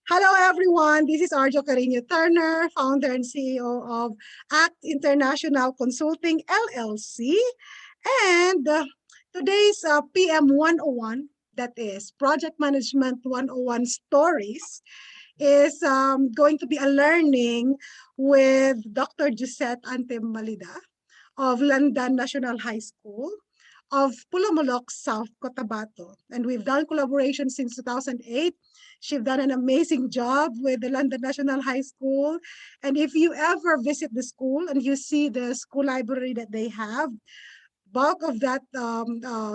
Hello, everyone. This is Arjo Carino Turner, founder and CEO of ACT International Consulting LLC. And today's PM 101, that is Project Management 101 Stories, is going to be a learning with Dr. Josseth Ante Malida of London National High School of Pulamulok, South Cotabato. And we've done collaboration since 2008. She's done an amazing job with the London National High School. And if you ever visit the school and you see the school library that they have, bulk of that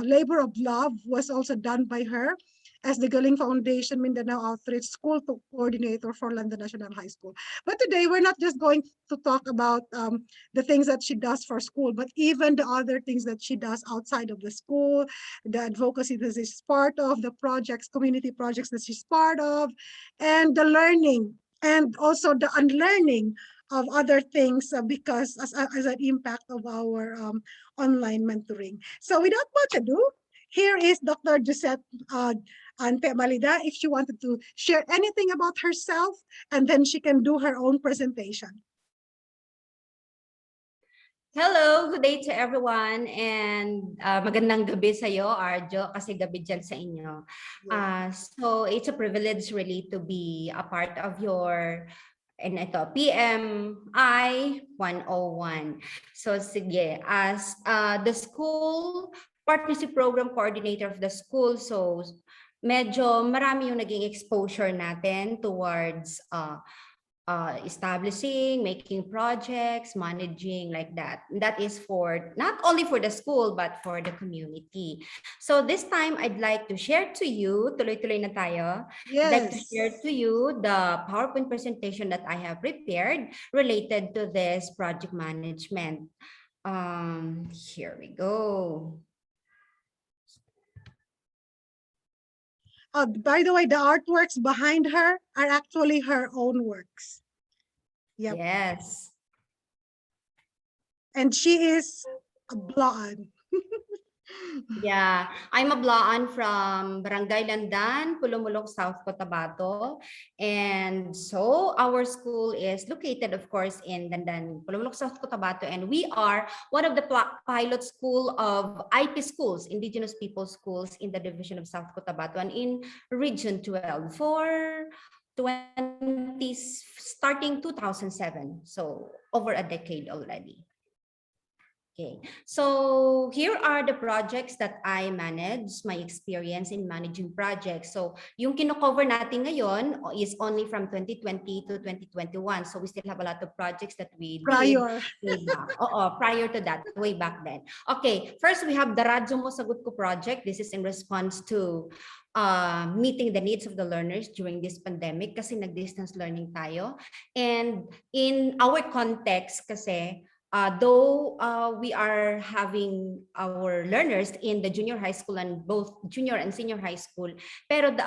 labor of love was also done by her as the Galing Foundation Mindanao Outreach School Coordinator for London National High School. But today, we're not just going to talk about the things that she does for school, but even the other things that she does outside of the school, the advocacy that she's part of, the projects, community projects that she's part of, and the learning, and also the unlearning of other things because as an impact of our online mentoring. So without much ado, here is Dr. Josseth Ante Malida if she wanted to share anything about herself, and then she can do her own presentation. Hello, good day to everyone, and magandang gabi sa iyo, Arjo, kasi gabi dyan sa inyo. So it's a privilege really to be a part of your PMI 101. So sige, as the school partnership program coordinator of the school, so medyo marami yung naging exposure natin towards establishing, making projects, managing like that. That is for not only for the school, but for the community. So this time, I'd like to share to you, tuloy-tuloy na tayo. Yes. I'd like to share to you the PowerPoint presentation that I have prepared related to this project management. Here we go. By the way, the artworks behind her are actually her own works. Yep. Yes. And she is a Blaan. Yeah, I'm a Blaan from Barangay Landan, Pulumulok, South Cotabato. And so our school is located, of course, in Landan, Pulumulok, South Cotabato. And we are one of the pilot school of IP schools, Indigenous People Schools in the division of South Cotabato and in Region 12 for 20, starting 2007. So over a decade already. Okay, so here are the projects that I manage, my experience in managing projects. So yung kino-cover natin ngayon is only from 2020 to 2021. So we still have a lot of projects that we did way back. Prior to that, way back then. Okay, first we have the Radyo Mo Sagot Ko project. This is in response to meeting the needs of the learners during this pandemic kasi nag-distance learning tayo. And in our context kasi, though we are having our learners in the junior high school and both junior and senior high school, pero the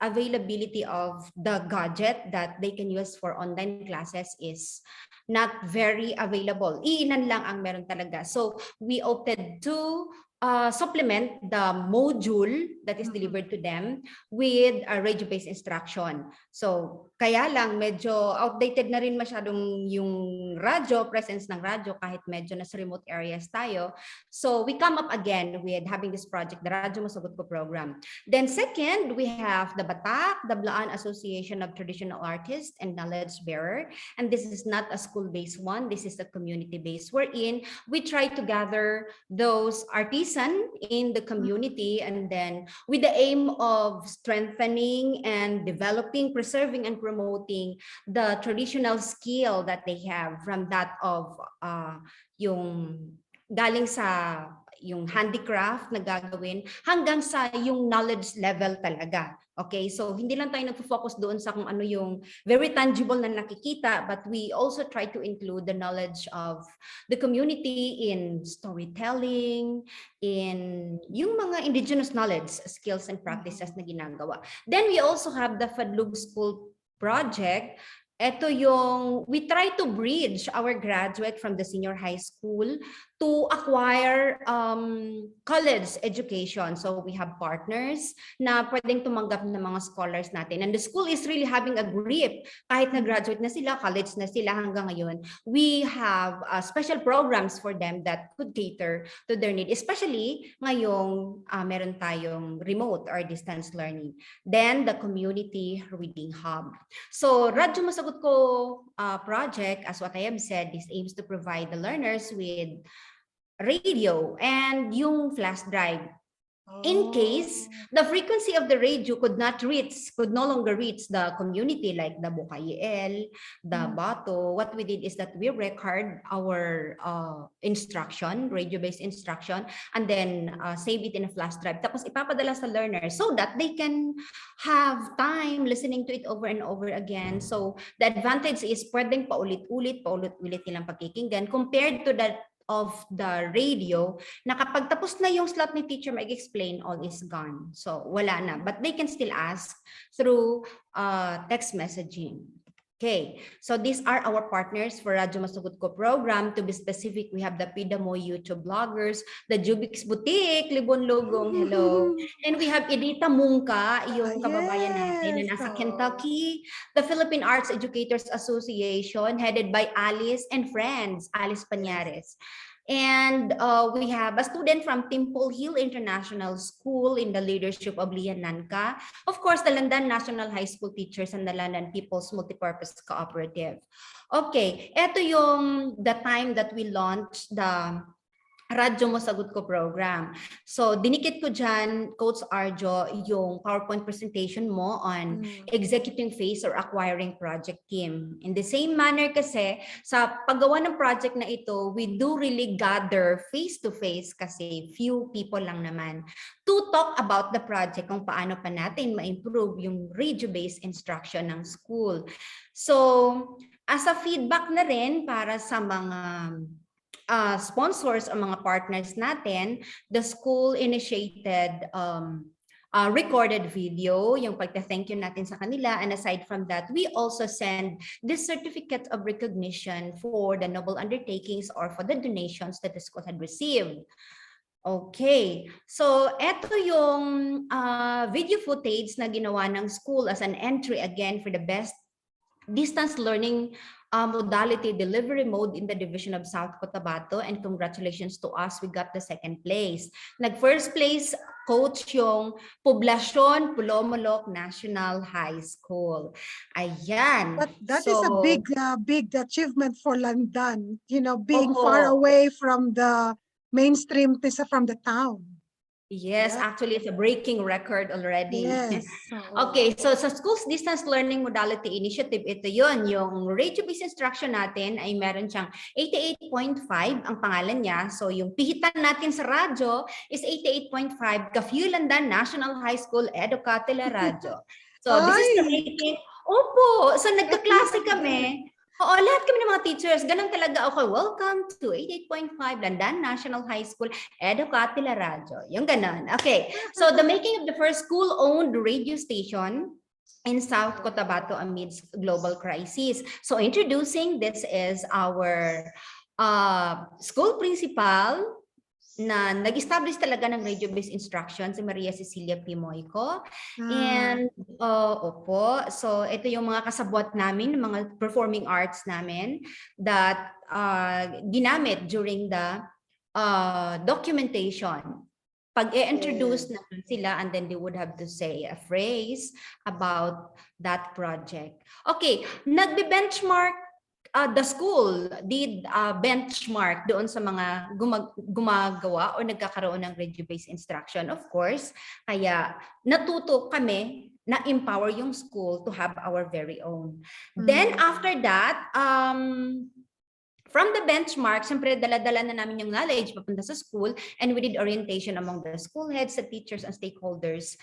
availability of the gadget that they can use for online classes is not very available. Iilan lang ang meron talaga. So we opted to supplement the module that is delivered to them with a radio-based instruction. So, kaya lang medyo outdated na rin masyadong yung radyo, presence ng radyo kahit medyo nasa remote areas tayo. So, we come up again with having this project, the Radyo Mo Sagot Ko program. Then second, we have the BATAK, the Blaan Association of Traditional Artists and Knowledge Bearer. And this is not a school-based one. This is a community-based wherein we try to gather those artists in the community, and then with the aim of strengthening and developing, preserving and promoting the traditional skill that they have from that of yung galing sa yung handicraft na gagawin hanggang sa yung knowledge level talaga. Okay, so hindi lang tayo nagfo-focus doon sa kung ano yung very tangible na nakikita, but we also try to include the knowledge of the community in storytelling, in yung mga indigenous knowledge, skills and practices na ginagawa. Then we also have the Fadlug School project ito yung, we try to bridge our graduate from the senior high school to acquire college education. So we have partners na pwedeng tumanggap ng mga scholars natin. And the school is really having a grip. Kahit na-graduate na sila, college na sila hanggang ngayon, we have special programs for them that could cater to their need. Especially ngayong meron tayong remote or distance learning. Then the community reading hub. So Radyo Masagot Ko project, as what I have said, this aims to provide the learners with radio and yung flash drive. In case the frequency of the radio could no longer reach the community like the Bukayel, the Bato, what we did is that we record our instruction, radio-based instruction, and then save it in a flash drive. Tapos ipapadala sa learners so that they can have time listening to it over and over again. So the advantage is pwedeng paulit-ulit nilang pakikinggan compared to that of the radio na kapag tapos na yung slot ni teacher, mag-explain, all is gone. So wala na. But they can still ask through text messaging. Okay, so these are our partners for Radyo Masagot Ko program. To be specific, we have the Pidamo YouTube bloggers, the Jubix Boutique, Libon Lugong, hello. And we have Edita Mungka, yung kababayan natin na nasa Kentucky, the Philippine Arts Educators Association, headed by Alice and friends, Alice Pañares. And we have a student from Temple Hill International School in the leadership of Lian Nanka. Of course, the Landan National High School teachers and the Landan People's Multipurpose Cooperative. Okay, ito yung the time that we launched the Radyo Masagot Ko program. So, dinikit ko dyan, Coach Arjo, yung PowerPoint presentation mo on executing phase or acquiring project team. In the same manner kasi, sa paggawa ng project na ito, we do really gather face-to-face kasi few people lang naman to talk about the project, kung paano pa natin ma-improve yung radio-based instruction ng school. So, as a feedback na rin para sa mga sponsors o mga partners natin, the school initiated recorded video, yung pagka-thank you natin sa kanila. And aside from that, we also send this certificate of recognition for the noble undertakings or for the donations that the school had received. Okay, so eto yung video footage na ginawa ng school as an entry again for the best distance learning modality delivery mode in the division of South Cotabato, and congratulations to us, we got the second place. Nag-first place, coach yung Poblacion Pulomolok National High School. Ayan. That is a big achievement for Landan, you know, being far away from the mainstream, from the town. Yes, actually, it's a breaking record already. Yes. Okay, so sa Schools Distance Learning Modality Initiative, ito yun, yung radio-based instruction natin ay meron siyang 88.5 ang pangalan niya. So yung pihitan natin sa radyo is 88.5 Kafiulandan National High School Educatila Radio. So this is the rating. Opo, so nagkaklase kami. Oo, lahat kami ng mga teachers, ganun talaga ako. Welcome to 88.5 Landan National High School, Educatila Radio. Yung ganun. Okay, so the making of the first school-owned radio station in South Cotabato amidst global crisis. So introducing, this is our school principal na nag-establish talaga ng radio-based instruction, si Maria Cecilia Pimoyco. And opo, so ito yung mga kasabwat namin, mga performing arts namin that ginamit during the documentation. Pag i-introduce natin sila, and then they would have to say a phrase about that project. Okay, nagbe-benchmark. The school did benchmark doon sa mga gumagawa o nagkakaroon ng radio-based instruction, of course. Kaya natuto kami na empower yung school to have our very own. Then after that, from the benchmark, siyempre dala-dala na namin yung knowledge papunta sa school, and we did orientation among the school heads, the teachers, and stakeholders,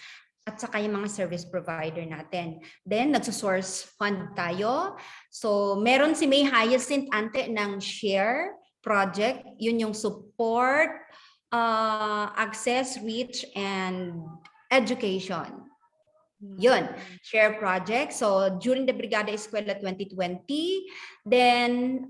at saka yung mga service provider natin. Then, nagsusource fund tayo. So, meron si May Hyacinth Ante ng SHARE project. Yun yung support, access, reach, and education. Yun, share project. So during the Brigada Eskwela 2020, then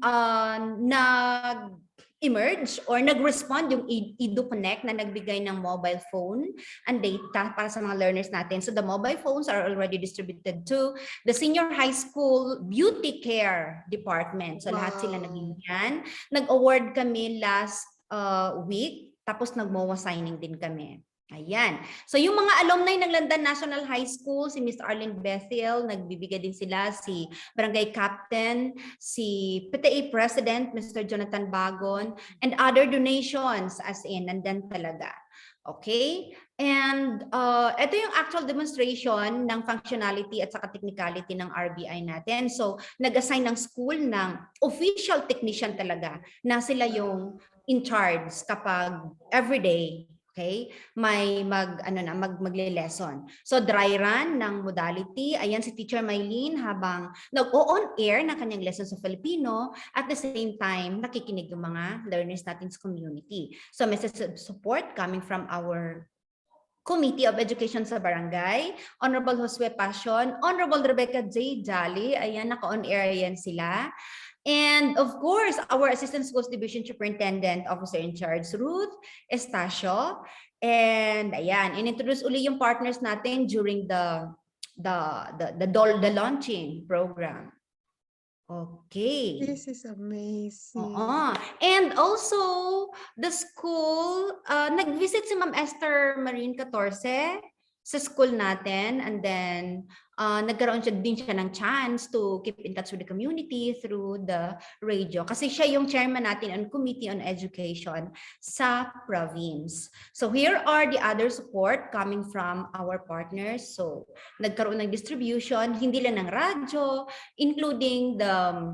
nag-emerge or nag-respond yung Edu Connect na nagbigay ng mobile phone and data para sa mga learners natin. So the mobile phones are already distributed to the senior high school beauty care department. So lahat sila nabigyan. Nag-award kami last week, tapos nag-MOA signing din kami. Ayan. So yung mga alumni ng Landan National High School, si Miss Arlene Bethel, nagbibigay din sila, si Barangay Captain, si PTA President, Mr. Jonathan Bagon, and other donations as in, nandan talaga. Okay? And ito yung actual demonstration ng functionality at saka technicality ng RBI natin. So nag-assign ng school ng official technician talaga na sila yung in charge kapag everyday, okay, may magle-lesson. So dry run ng modality, ayan si Teacher Maylene habang nag-on air ng kanyang lesson sa Filipino, at the same time nakikinig yung mga learners natin sa community. So message of support coming from our Committee of Education sa Barangay, Honorable Josue Passion, Honorable Rebecca J. Jolly, ayan, naka-on air yan sila. And of course, our Assistant Schools Division Superintendent Officer in Charge, Ruth Estacio. And ayan, inintroduce uli yung partners natin during the launching program. Okay. This is amazing. And also, the school, nag-visit si Ma'am Esther Marine 14 sa school natin, and then nagkaroon din siya ng chance to keep in touch with the community through the radio kasi siya yung chairman natin on Committee on Education sa province. So here are the other support coming from our partners. So nagkaroon ng distribution, hindi lang ng radyo, including the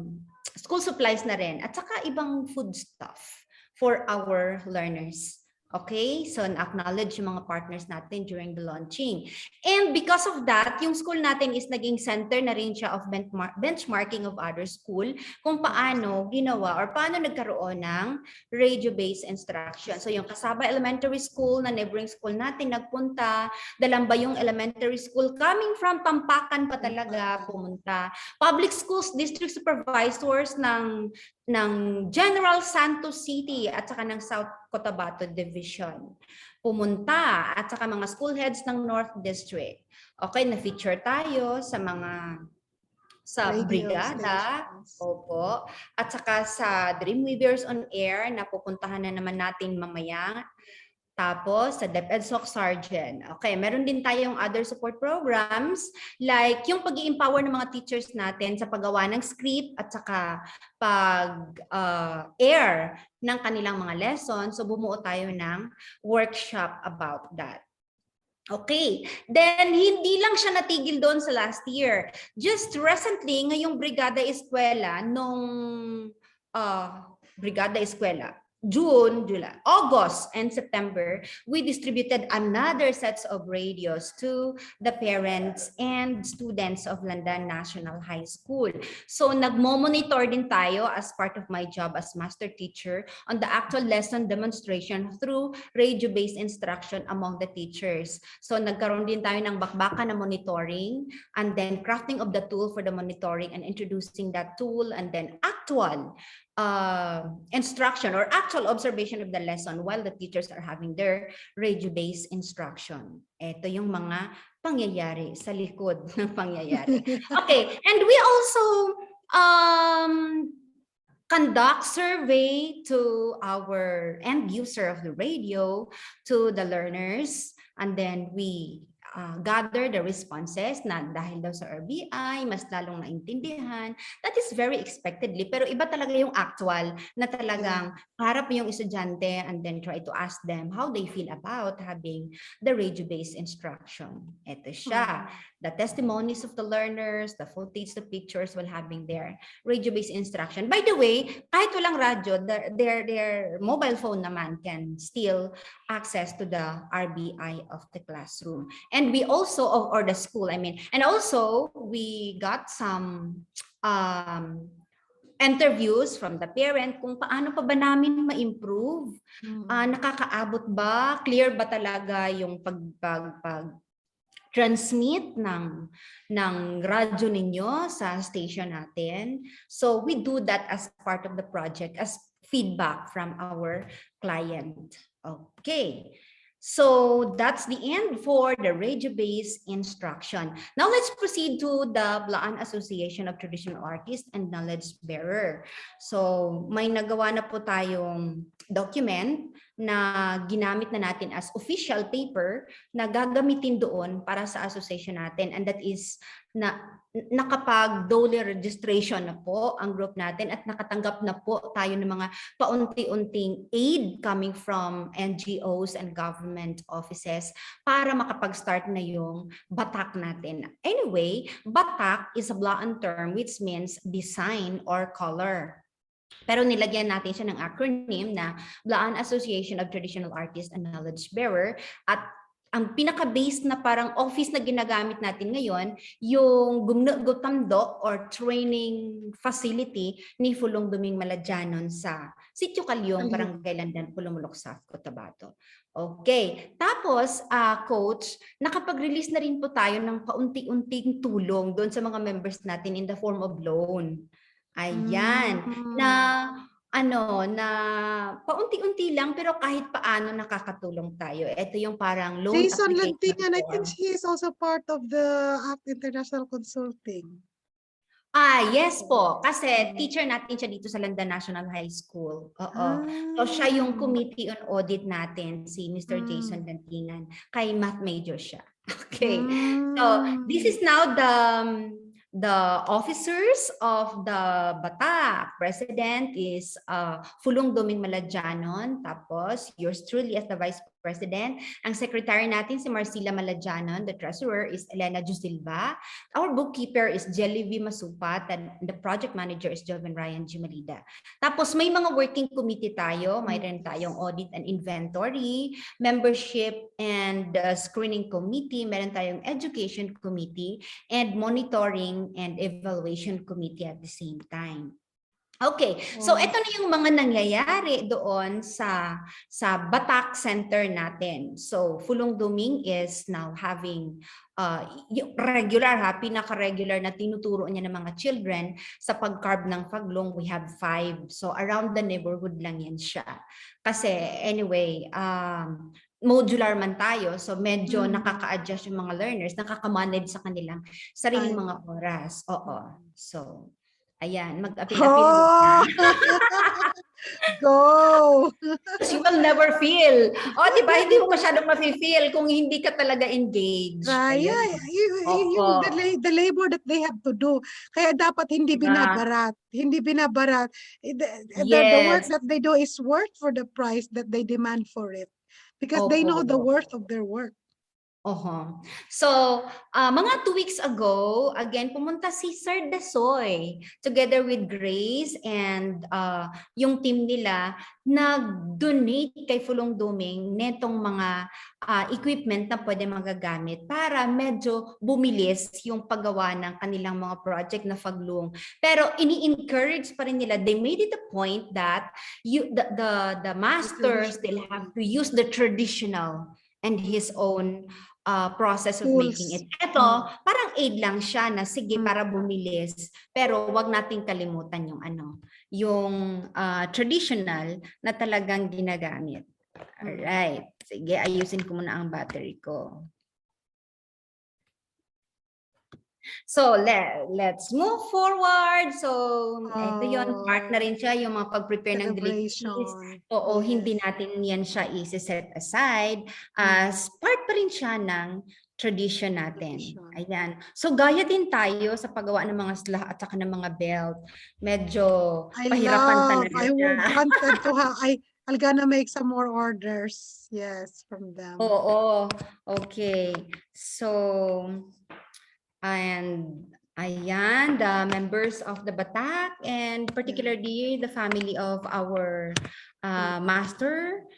school supplies na rin, at saka ibang food stuff for our learners. Okay, so na-acknowledge yung mga partners natin during the launching. And because of that, yung school natin is naging center na rin siya of benchmarking of other school kung paano ginawa or paano nagkaroon ng radio-based instruction. So yung Kasaba Elementary School na neighboring school natin nagpunta, Dalambayong Elementary School coming from Pampakan pa talaga pumunta. Public Schools District Supervisors ng General Santos City at saka ng South Cotabato Division pumunta, at saka mga school heads ng North District. Okay, na-feature tayo sa brigada, opo, at saka sa Dreamweavers on Air na pupuntahan na naman natin mamaya. Tapos sa DepEd SOC Sergeant. Okay, meron din tayong other support programs like yung pag-i-empower ng mga teachers natin sa paggawa ng script at saka pag-air ng kanilang mga lessons. So bumuo tayo ng workshop about that. Okay, then hindi lang siya natigil doon sa last year. Just recently, ngayong Brigada Eskwela, Brigada Eskwela, June, July, August, and September, we distributed another sets of radios to the parents and students of Landan National High School. So nagmo-monitor din tayo as part of my job as master teacher on the actual lesson demonstration through radio-based instruction among the teachers. So nagkaroon din tayo ng bakbakan na monitoring, and then crafting of the tool for the monitoring and introducing that tool, and then actual instruction or actual observation of the lesson while the teachers are having their radio-based instruction. Ito yung mga pangyayari sa likod ng pangyayari. Okay, and we also conduct survey to our end user of the radio, to the learners, and then we gather the responses na dahil daw sa RBI, mas lalong naintindihan. That is very expectedly. Pero iba talaga yung actual na talagang harap yung estudyante and then try to ask them how they feel about having the radio-based instruction. Ito siya. The testimonies of the learners, the footage, the pictures while having their radio-based instruction. By the way, kahit walang radyo, their mobile phone naman can still access to the RBI of the classroom. And we also, or the school, I mean, and also we got some interviews from the parent kung paano pa ba namin ma-improve. Nakakaabot ba? Clear ba talaga yung transmit ng radyo ninyo sa station natin. So we do that as part of the project, as feedback from our client. Okay. So that's the end for the radio-based instruction. Now let's proceed to the Blaan Association of Traditional Artists and Knowledge Bearer. So may nagawa na po tayong document na ginamit na natin as official paper na gagamitin doon para sa association natin, and that is na nakapag dole registration na po ang group natin at nakatanggap na po tayo ng mga paunti-unting aid coming from NGOs and government offices para makapag-start na yung BATAK natin. Anyway, BATAK is a Blaan term which means design or color. Pero nilagyan natin siya ng acronym na Blaan Association of Traditional Artists and Knowledge Bearer, at ang pinaka-base na parang office na ginagamit natin ngayon, yung Gutamdo or training facility ni Fulong Duming Maladianon sa Sitio Calyong, Barangay Landan, Pulumulok sa Cotabato. Okay. Tapos, Coach, nakapag-release na rin po tayo ng paunti-unting tulong doon sa mga members natin in the form of loan. Ayan. Na paunti-unti lang pero kahit paano nakakatulong tayo. Ito yung parang loan Jason application Lantingan, I think form. he is also part of the ACT International Consulting. Yes po. Kasi teacher natin siya dito sa Landan National High School. Oo. So siya yung committee on audit natin, si Mr. Jason Lantingan. Kay math major siya. Okay. So this is now the officers of the BATAK. President is Fulong Duming Maladianon. Tapos yours truly as the Vice President. Ang secretary natin si Marcila Maladianon. The treasurer is Elena Jusilva. Our bookkeeper is Jelly V. Masupat. And the project manager is Joven Ryan G. Malida. Tapos may mga working committee tayo. Mayroon tayong audit and inventory, membership and screening committee. Meron tayong education committee and monitoring and evaluation committee at the same time. Okay, so ito na yung mga nangyayari doon sa BATAK Center natin. So Fulong Duming is now having pinaka-regular na tinuturo niya ng mga children sa pag-carve ng faglong. We have 5. So around the neighborhood lang yan siya. Kasi anyway, modular man tayo, so medyo nakaka-adjust yung mga learners, nakaka-manage sa kanilang sariling mga oras. Oo. So ayan, mag-apil-apil na. Go! You will never feel. Di ba? Hindi mo masyadong ma-feel kung hindi ka talaga engaged. Right. Yung the labor that they have to do. Kaya dapat hindi binabarat. Hindi binabarat. The work that they do is worth for the price that they demand for it. Because they know the worth of their work. So, mga 2 weeks ago, again, pumunta si Sir Dasoy together with Grace and yung team nila nag-donate kay Fulong Duming netong mga equipment na pwede magagamit para medyo bumilis yung paggawa ng kanilang mga project na faglong. Pero ini-encourage pa rin nila. They made it a point that the masters, they'll have to use the traditional and his own process of making it. Ito, parang aid lang siya na sige para bumilis, pero wag nating kalimutan yung traditional na talagang ginagamit. Alright. Sige, ayusin ko muna ang battery ko. So, let's move forward. So, ito yun, part na rin siya, yung mga pag-prepare ng deliveries. Oo, hindi natin yan siya i-set aside. As part pa rin siya ng tradition natin. Ayan. So, gaya din tayo sa paggawa ng mga slah at saka ng mga belt. Medyo pahirapan talaga siya. I wanted to have, I'm gonna make some more orders. Yes, from them. Oo. Okay. So, and ayan, the members of the BATAK and particularly the family of our master,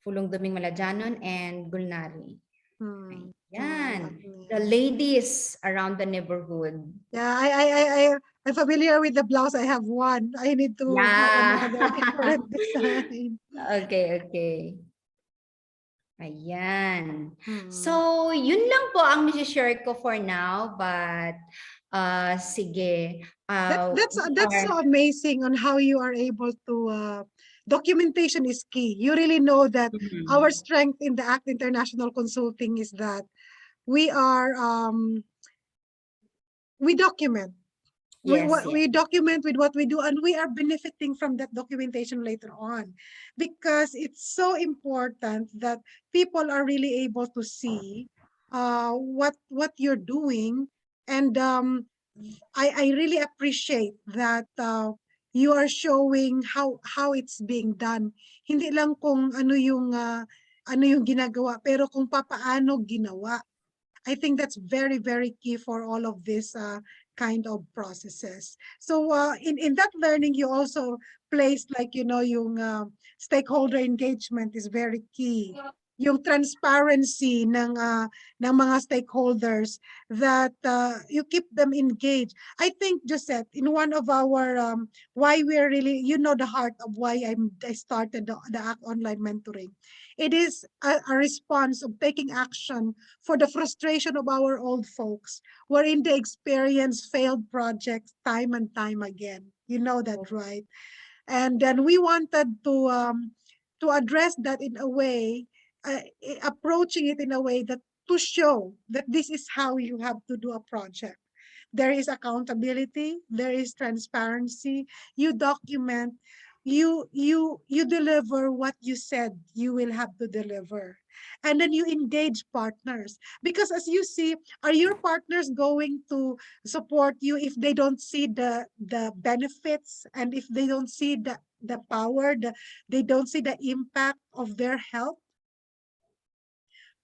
Fulong Duming Maladianon and Gulnari. Ayan, the ladies around the neighborhood. Yeah, I'm familiar with the blouse. I have one. I need to have another different design. Okay. Ayan. Mm. So, yun lang po ang share ko for now. But, sige. We That's are, so amazing on how you are able to documentation is key. You really know that our Mhm. strength in the ACT International Consulting is that we are we document. Yes, yes. We document with what we do, and we are benefiting from that documentation later on, because it's so important that people are really able to see what you're doing. And I really appreciate that you are showing how it's being done. Hindi lang kung ano yung ginagawa, pero kung papaano ginawa. I think that's very, very key for all of this kind of processes. So in that learning, you also placed like, yung stakeholder engagement is very key. Yung transparency ng mga stakeholders, that you keep them engaged. I think, Josette, in one of our, why we're really, the heart of why I started the ACT online mentoring. It is a response of taking action for the frustration of our old folks, wherein they experience failed projects time and time again. You know that, right? And then we wanted to address that in a way, approaching it in a way that to show that this is how you have to do a project. There is accountability, there is transparency. You document, you deliver what you said you will have to deliver. And then you engage partners, because as you see, are your partners going to support you if they don't see the benefits, and if they don't see the power, they don't see the impact of their help?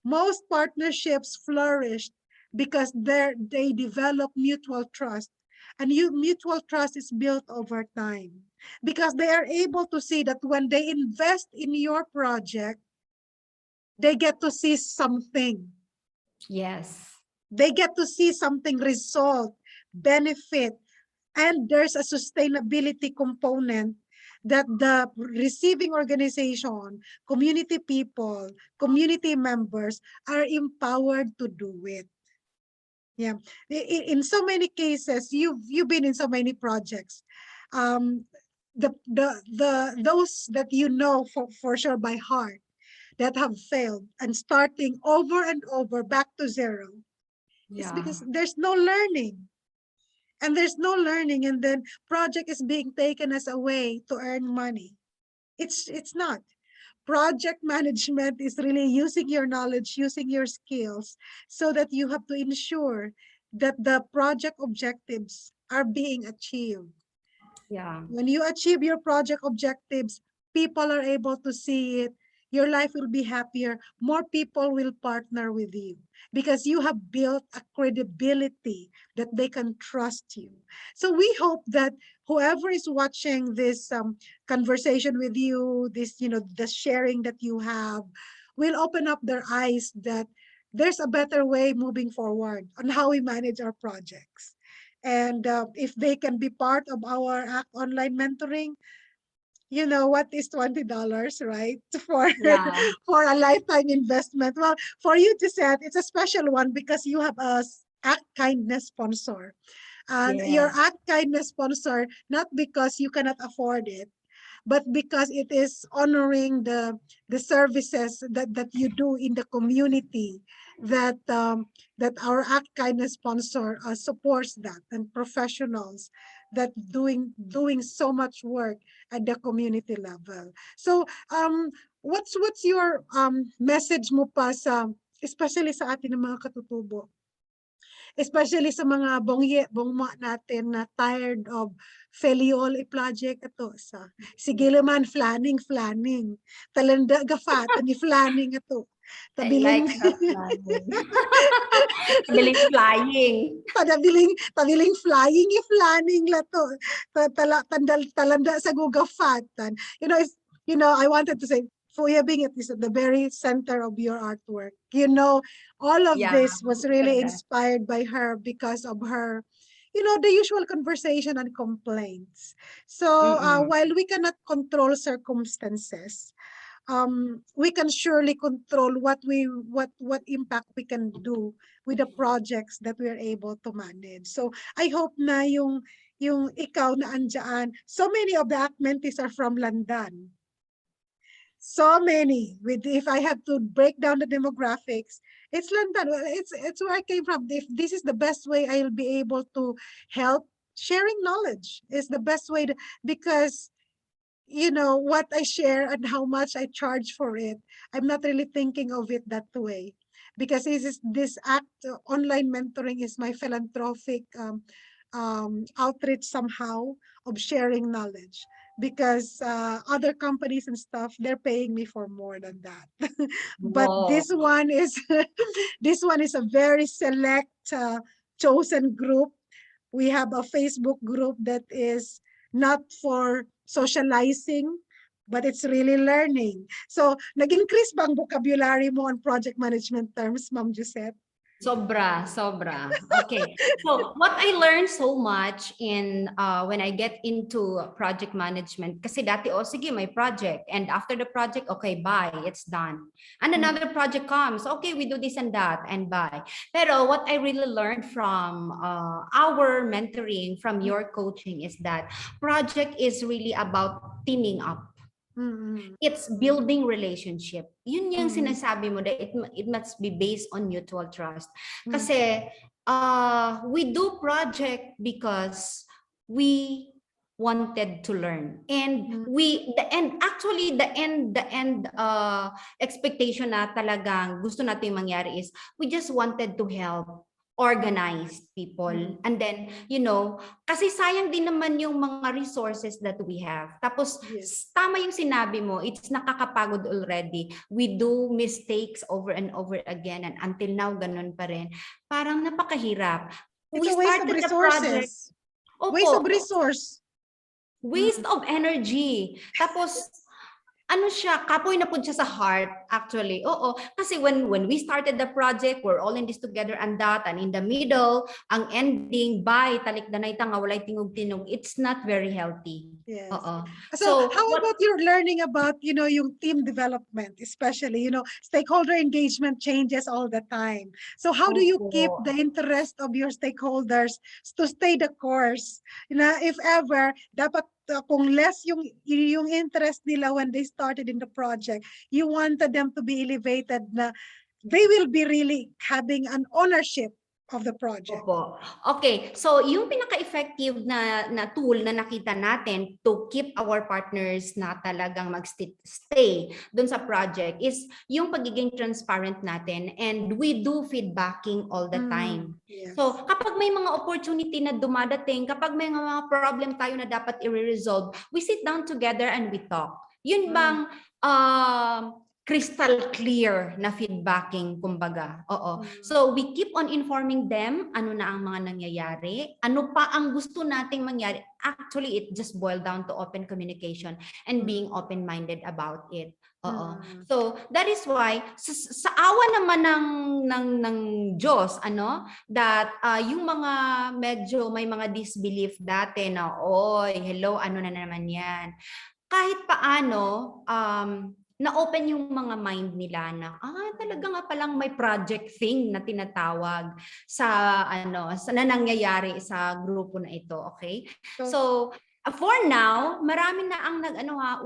Most partnerships flourished because they develop mutual trust. And mutual trust is built over time, because they are able to see that when they invest in your project, they get to see something. Yes. They get to see something result, benefit, and there's a sustainability component that the receiving organization, community people, community members are empowered to do it. Yeah. In so many cases, you've been in so many projects. Um, those that for sure by heart, that have failed and starting over and over back to zero, is Yeah. because there's no learning. And there's no learning, and then project is being taken as a way to earn money. It's not. Project management is really using your knowledge, using your skills, so that you have to ensure that the project objectives are being achieved. Yeah. When you achieve your project objectives, people are able to see it. Your life will be happier. More people will partner with you because you have built a credibility that they can trust you. So we hope that whoever is watching this conversation with you, this, the sharing that you have, will open up their eyes that there's a better way moving forward on how we manage our projects. And if they can be part of our ACT online mentoring, what is $20, right? For Yeah. for a lifetime investment. Well, for you to set, it's a special one because you have a ACT kindness sponsor. And your Yes. ACT kindness sponsor, not because you cannot afford it, but because it is honoring the services that you do in the community, that our Act Kindness sponsor supports that, and professionals that doing so much work at the community level. So what's your message mo pa sa, especially sa atin ng mga katutubo, especially sa mga bongma natin na tired of feliol project ito sa sige man flanning talanda gafat ni flanning ito I like tabiling the flying. Mabiling flying. tabiling flying flanning lato talanda sa gugafatan, if I wanted to say Fuyabing, it is at the very center of your artwork. All of Yeah. this was really Ganda. inspired by her because of her, the usual conversation and complaints. So Mm-mm. while we cannot control circumstances, we can surely control what impact we can do with the projects that we are able to manage. So I hope na yung ikaw na andyan, so many of the ACT mentees are from London. So many. If I have to break down the demographics, it's London. It's where I came from. If this is the best way I'll be able to help, sharing knowledge is the best way to, because what I share and how much I charge for it, I'm not really thinking of it that way, because this act, online mentoring is my philanthropic outreach somehow of sharing knowledge, because other companies and stuff, they're paying me for more than that. But Wow. this one is this one is a very select chosen group. We have a Facebook group that is not for socializing, but it's really learning. So, nag-increase ba ang vocabulary mo on project management terms, Ma'am Josette? Sobra, sobra. Okay. So what I learned so much in when I get into project management, kasi dati, oh, sige, may project. And after the project, okay, bye, it's done. And another project comes, okay, we do this and that, and bye. Pero what I really learned from our mentoring, from your coaching, is that project is really about teaming up. It's building relationship. Yun yung sinasabi mo, that it must be based on mutual trust. Kasi we do project because we wanted to learn, and actually the end expectation na talagang gusto natin mangyari is we just wanted to help organize people. And then, kasi sayang din naman yung mga resources that we have. Tapos, tama yung sinabi mo, it's nakakapagod already. We do mistakes over and over again, and until now, ganun pa rin. Parang napakahirap. It's a waste of resources. Waste of resource. Waste of energy. Tapos, ano siya, kapoy na po siya sa heart, actually. Oo, kasi when we started the project, we're all in this together and that, and in the middle, ang ending, bye, talikdanay tanga, walay tingog-tinog, it's not very healthy. Yes. Oo. So how about your learning about, yung team development, especially, stakeholder engagement changes all the time. So how do you keep the interest of your stakeholders to stay the course? If ever, dapat kung less yung interest nila when they started in the project, you wanted them to be elevated na they will be really having an ownership of the project. Opo. Okay, so yung pinaka-effective na tool na nakita natin to keep our partners na talagang mag-stay dun sa project is yung pagiging transparent natin, and we do feedbacking all the time. Yes. So kapag may mga opportunity na dumadating, kapag may mga problem tayo na dapat i-resolve, we sit down together and we talk. Yun bang crystal clear na feedbacking, kumbaga. Oo. So we keep on informing them ano na ang mga nangyayari, ano pa ang gusto nating mangyari. Actually, it just boiled down to open communication and being open-minded about it. Oo. So that is why sa awa naman ng Diyos, that yung mga medyo may mga disbelief dati na, oy, hello, ano na naman yan. Kahit paano, na-open yung mga mind nila na, talaga nga palang may project thing na tinatawag sa na nangyayari sa grupo na ito, okay? So for now, marami na ang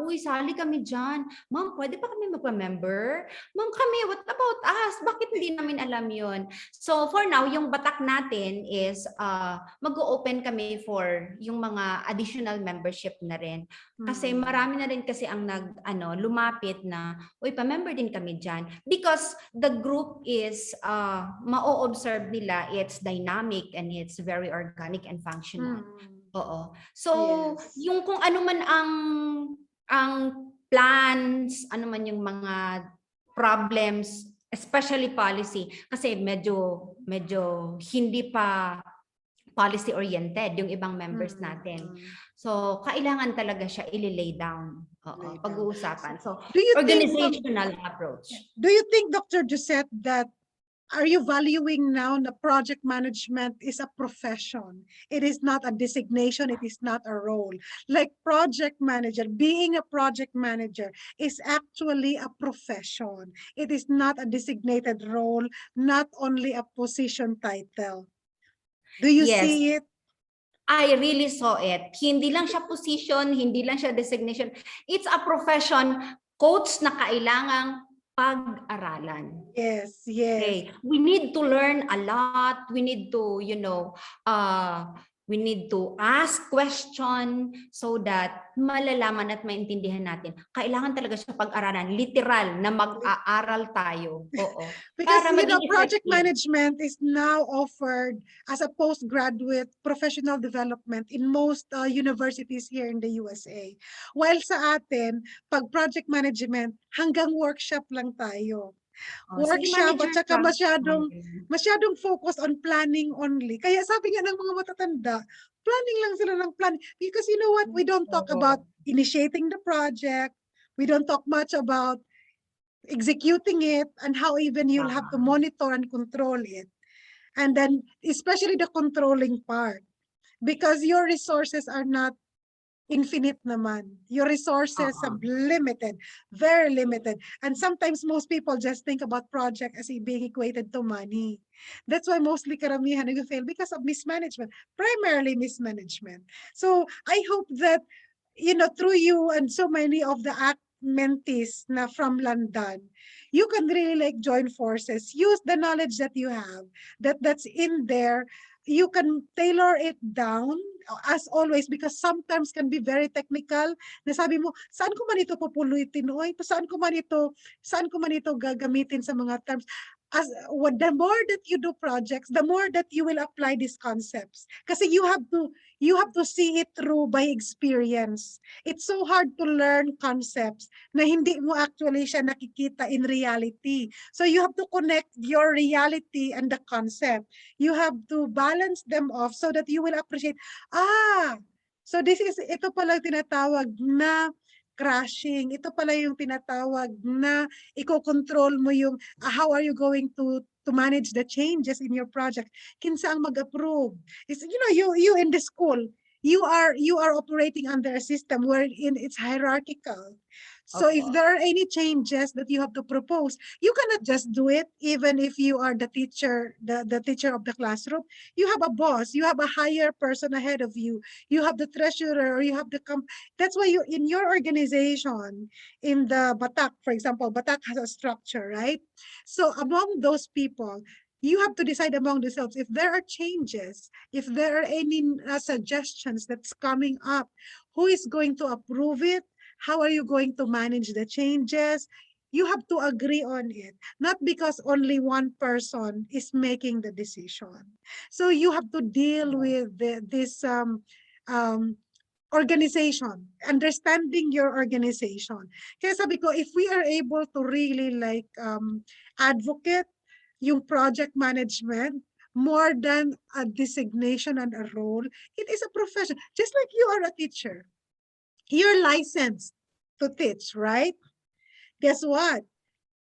uy, sali kami dyan. Ma'am, pwede pa kami magpa-member? Ma'am, kami, what about us? Bakit hindi namin alam yun? So for now, yung batak natin is mag-open kami for yung mga additional membership na rin. Kasi marami na rin kasi ang lumapit na, uy, pa-member din kami dyan. Because the group is, ma-observe nila, it's dynamic and it's very organic and functional. Oo. So, yung kung ano man ang plans, ano man yung mga problems, especially policy, kasi medyo hindi pa policy oriented yung ibang members natin. So, kailangan talaga siya i-lay down. Oo, pag-uusapan. So, organizational approach. Do you think, Dr. Josette, that are you valuing now the project management is a profession? It is not a designation. It is not a role. Like project manager, being a project manager is actually a profession. It is not a designated role, not only a position title. Do you Yes, see it? I really saw it. Hindi lang siya position, hindi lang siya designation. It's a profession, coach na kailangang pag-aralan. Yes, yes. Okay, we need to learn a lot. We need to, we need to ask question so that malalaman at maintindihan natin. Kailangan talaga siya pag-aralan, literal na mag-aaral tayo. Oo. Because, Para maging project effective. management is now offered as a postgraduate professional development in most universities here in the USA. While sa atin, pag project management, hanggang workshop lang tayo. Oh, sige, Workshop at manager saka ka. masyadong focus on planning only. Kaya sabi nga ng mga matatanda, planning lang sila ng planning. Because you know what? We don't talk about Oo. initiating the project. We don't talk much about executing it and how even you'll have to Tama. monitor and control it. And then especially the controlling part, because your resources are not infinite naman. Your resources Oo. are limited, very limited. And sometimes most people just think about project as being equated to money. That's why mostly karamihan fail because of mismanagement, primarily mismanagement. So I hope that, through you and so many of the ACT mentees na from London, you can really like join forces, use the knowledge that you have, that's in there. You can tailor it down as always, because sometimes can be very technical. Nasabi mo, saan ko man ito pupulutin? Oy, saan ko man ito gagamitin sa mga terms? The more that you do projects, the more that you will apply these concepts. Kasi you have to see it through by experience. It's so hard to learn concepts na hindi mo actually siya nakikita in reality. So you have to connect your reality and the concept. You have to balance them off so that you will appreciate, so ito pala tinatawag na crashing. Ito pala yung tinatawag na iko-control mo yung how are you going to manage the changes in your project. Kinsa ang mag-approve? Is you in the school, you are operating under a system wherein it's hierarchical. So if Opo. there are any changes that you have to propose, you cannot just do it even if you are the teacher, the teacher of the classroom. You have a boss, you have a higher person ahead of you. You have the treasurer, or you have that's why you in your organization, in the BATAK, for example, BATAK has a structure, right? So among those people, you have to decide among themselves if there are changes, if there are any suggestions that's coming up, who is going to approve it, how are you going to manage the changes. You have to agree on it, not because only one person is making the decision. So you have to deal with this um, organization, understanding your organization. Kaya sabi ko, if we are able to really like advocate yung project management more than a designation and a role, it is a profession. Just like you are a teacher, you're licensed to teach, right? Guess what?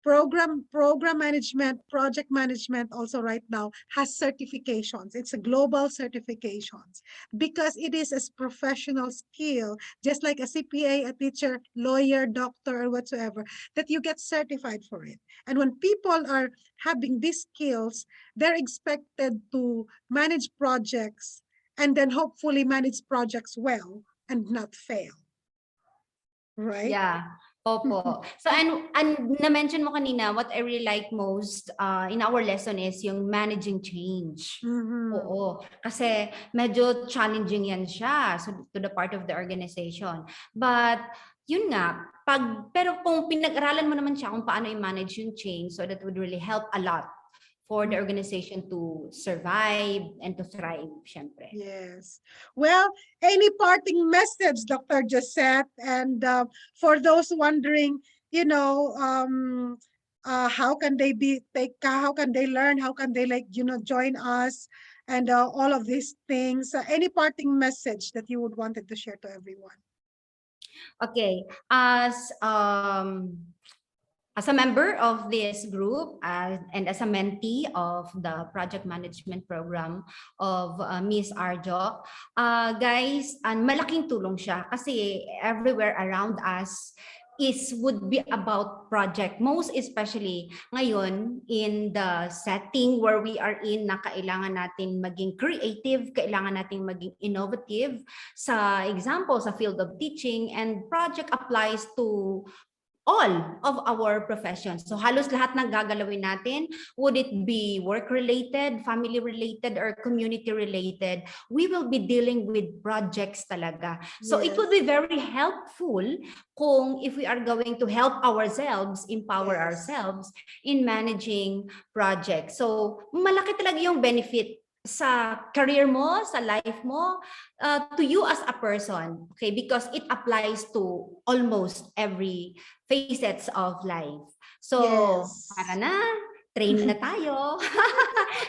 Program management, project management also right now has certifications. It's a global certifications because it is a professional skill, just like a CPA, a teacher, lawyer, doctor, or whatsoever, that you get certified for it. And when people are having these skills, they're expected to manage projects and then hopefully manage projects well and not fail. Right? Yeah. Opo. So, and na-mention mo kanina, what I really like most in our lesson is yung managing change. Oo. Kasi medyo challenging yan siya to the part of the organization. But, yun nga, pero kung pinag-aralan mo naman siya kung paano i-manage yung change, so that would really help a lot for the organization to survive and to thrive, syempre. Yes. Well, any parting message, Dr. Josseth? And for those wondering, how can they how can they learn? How can they join us? And all of these things. Any parting message that you would wanted to share to everyone? Okay. As as a member of this group and as a mentee of the project management program of Miss Arjo, guys, malaking tulong siya kasi everywhere around us would be about project, most especially ngayon in the setting where we are in, na kailangan natin maging creative, kailangan natin maging innovative sa example sa field of teaching, and project applies to all of our professions. So halos lahat ng gagalawin natin, would it be work-related, family-related, or community-related, we will be dealing with projects talaga. So it would be very helpful kung if we are going to help ourselves, empower ourselves in managing projects. So malaki talaga yung benefit sa career mo, sa life mo, to you as a person, okay? Because it applies to almost every facets of life. So, para na, train na tayo.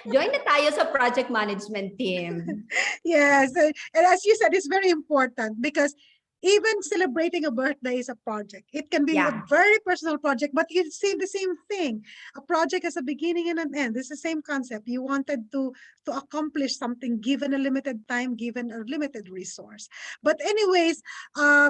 Join na tayo sa project management team. Yes, and as you said, it's very important because even celebrating a birthday is a project. It can be a very personal project, but you see the same thing. A project has a beginning and an end. It's the same concept. You wanted to accomplish something given a limited time, given a limited resource. But anyways,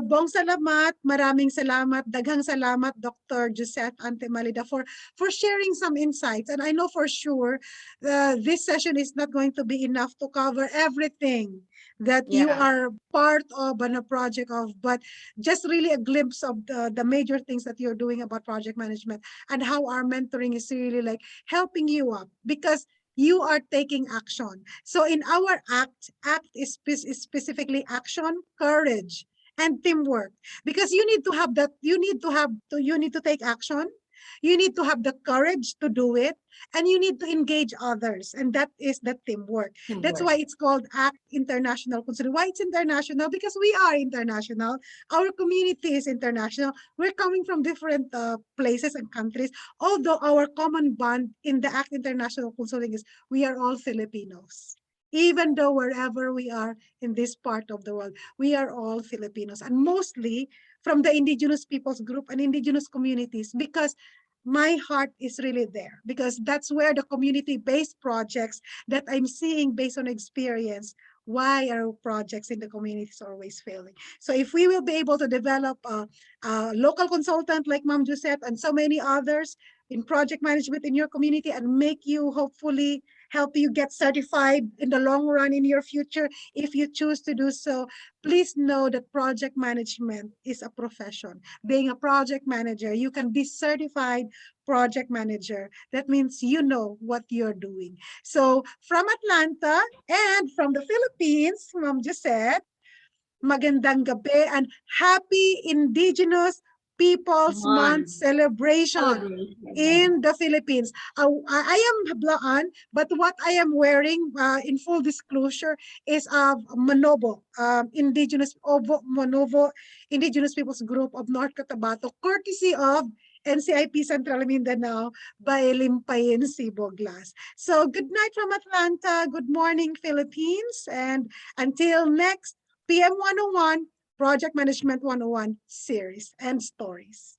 bong salamat, maraming salamat, daghang salamat, Dr. Josseth Ante Malida, for sharing some insights. And I know for sure this session is not going to be enough to cover everything that you are part of and a project of, but just really a glimpse of the major things that you're doing about project management and how our mentoring is really like helping you up because you are taking action. So in our act is specifically action, courage, and teamwork, because you need to have that, you need to take action, you need to have the courage to do it, and you need to engage others, and that is the teamwork. That's why it's called ACT International Consulting. Why it's international? Because we are international. Our community is international. We're coming from different places and countries, although our common bond in the ACT International Consulting is we are all Filipinos. Even though wherever we are in this part of the world, we are all Filipinos, and mostly from the indigenous peoples group and indigenous communities, because my heart is really there, because that's where the community-based projects that I'm seeing based on experience, why are projects in the communities always failing? So if we will be able to develop a local consultant like Ma'am Josette and so many others in project management in your community and make you hopefully help you get certified in the long run in your future, if you choose to do so, please know that project management is a profession. Being a project manager, you can be certified project manager. That means you know what you're doing. So from Atlanta and from the Philippines, Ma'am Josette, magandang gabi and happy Indigenous Peoples Month celebration in the Philippines. I am Blaan, but what I am wearing, in full disclosure, is Manobo, Manobo Indigenous Peoples Group of North Cotabato, courtesy of NCIP Central Mindanao by Limpayin Cebu Glass. So good night from Atlanta. Good morning, Philippines. And until next PM 101, Project Management 101 series and stories.